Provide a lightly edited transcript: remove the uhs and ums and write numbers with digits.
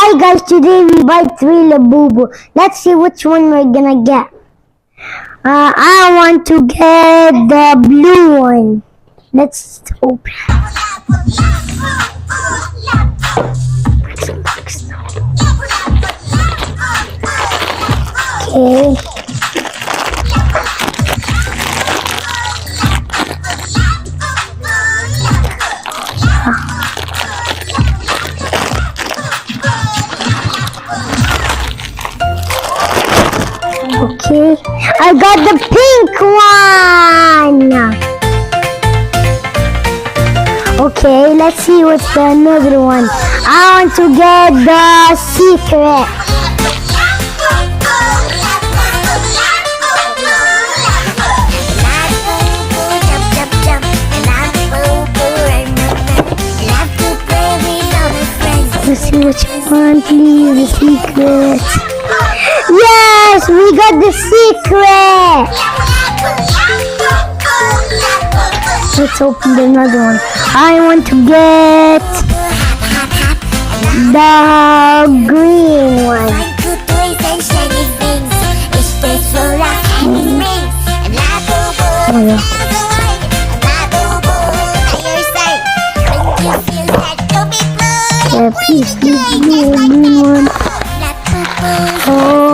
Hi guys, today we buy 3 Labobo. Let's see which one we're gonna get. I want to get the blue one. Let's open. Okay. Okay, I got the pink one. Okay, let's see what's the another one. I want to get the secret. Let's see which one, please. The secret. Yes, we got the secret. Let's open another one. I want to get the green one. Oh, yeah. Yeah, please, the green one. Oh.